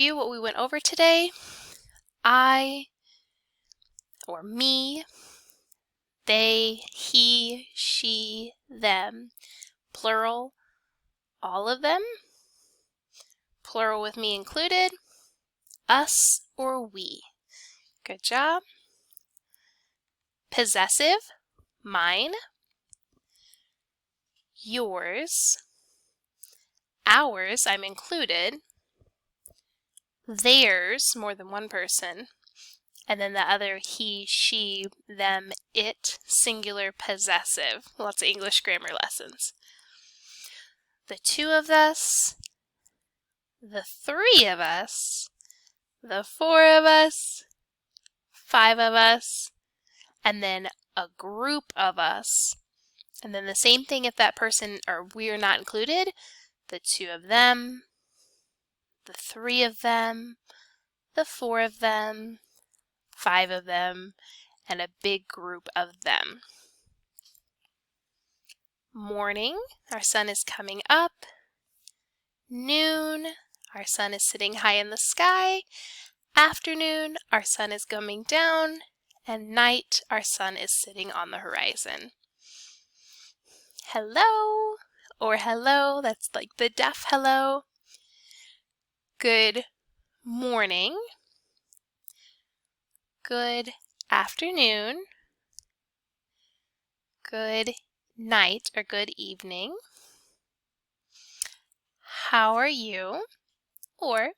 review what we went over today. I, or me, they, he, she, them, plural, all of them, plural with me included, us or we. Good job. Possessive, mine, yours, ours, I'm included, theirs, more than one person, and then the other he, she, them, it, singular, possessive. Lots of English grammar lessons. The two of us, the three of us, the four of us, five of us, and then a group of us. And then the same thing if that person or we are not included, the two of them, the three of them, the four of them, five of them, and a big group of them. Morning, our sun is coming up. Noon, our sun is sitting high in the sky. Afternoon, our sun is coming down. And night, our sun is sitting on the horizon. Hello, or hello, that's like the deaf hello. Good morning. Good afternoon. Good night or good evening. How are you? Or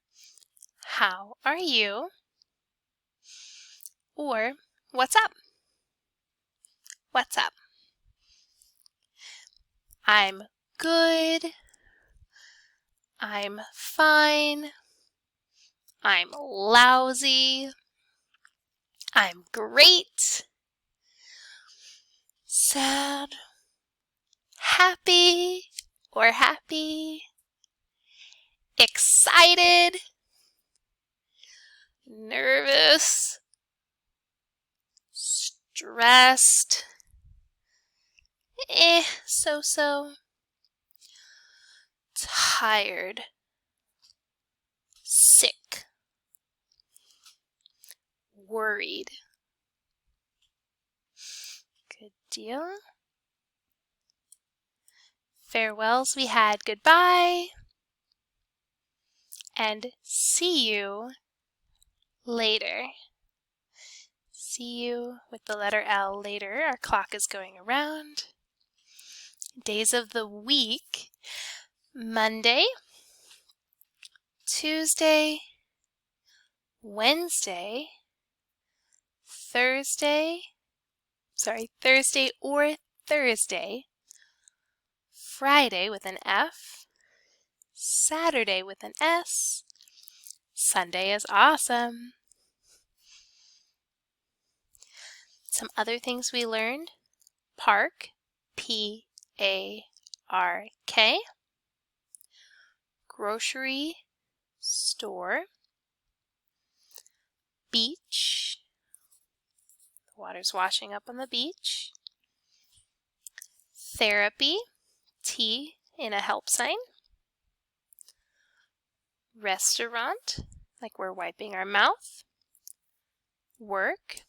how are you? Or what's up? What's up? I'm good. I'm fine. I'm lousy. I'm great. Sad. Happy or happy. Excited. Nervous. Stressed. So-so. Tired. Sick. Worried. Good deal. Farewells we had goodbye. And see you later. See you with the letter L later. Our clock is going around. Days of the week. Monday, Tuesday, Wednesday, Thursday or Thursday, Friday with an F, Saturday with an S, Sunday is awesome. Some other things we learned: park, P-A-R-K, grocery store, beach, the water's washing up on the beach, therapy, T in a help sign, restaurant, like we're wiping our mouth, work,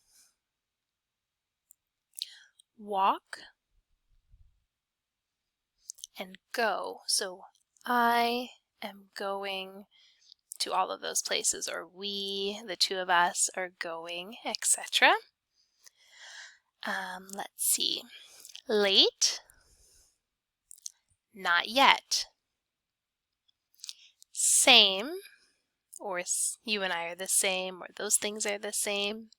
walk, and go. So I am going to all of those places, or we, the two of us, are going, etc. Let's see. Late, not yet. Same, or you and I are the same, or those things are the same.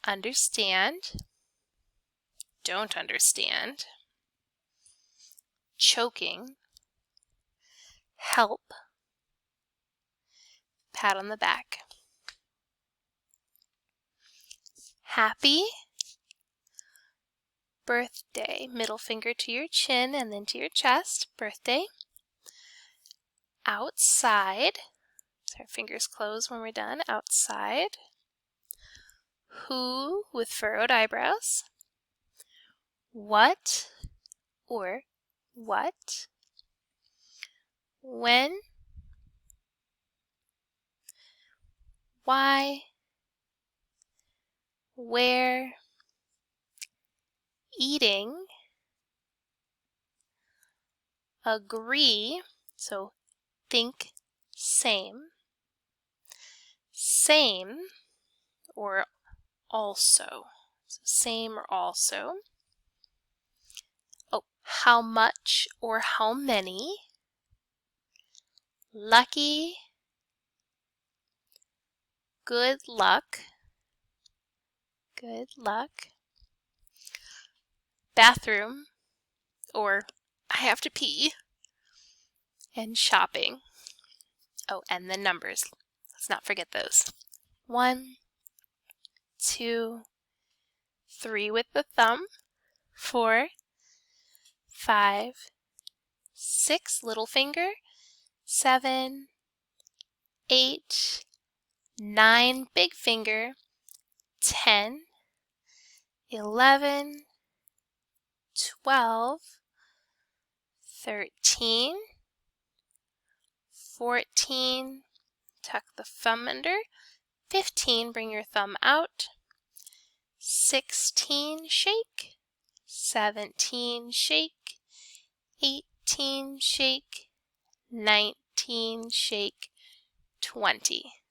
Understand, don't understand. Choking, help, pat on the back. Happy, birthday, middle finger to your chin and then to your chest, birthday. Outside, so our fingers close when we're done, outside. Who with furrowed eyebrows. What or what. When why, where, eating, agree, so think same, same or also, so same or also. Oh, how much or how many, lucky, good luck, bathroom, or I have to pee, and shopping. Oh, and the numbers. Let's not forget those. 1, 2, 3 with the thumb, 4, 5, 6 little finger, 7, 8, 9 big finger, 10, 11, 12, 13, 14, tuck the thumb under, 15, bring your thumb out, 16, shake, 17, shake, 18, shake, 19, shake, 20.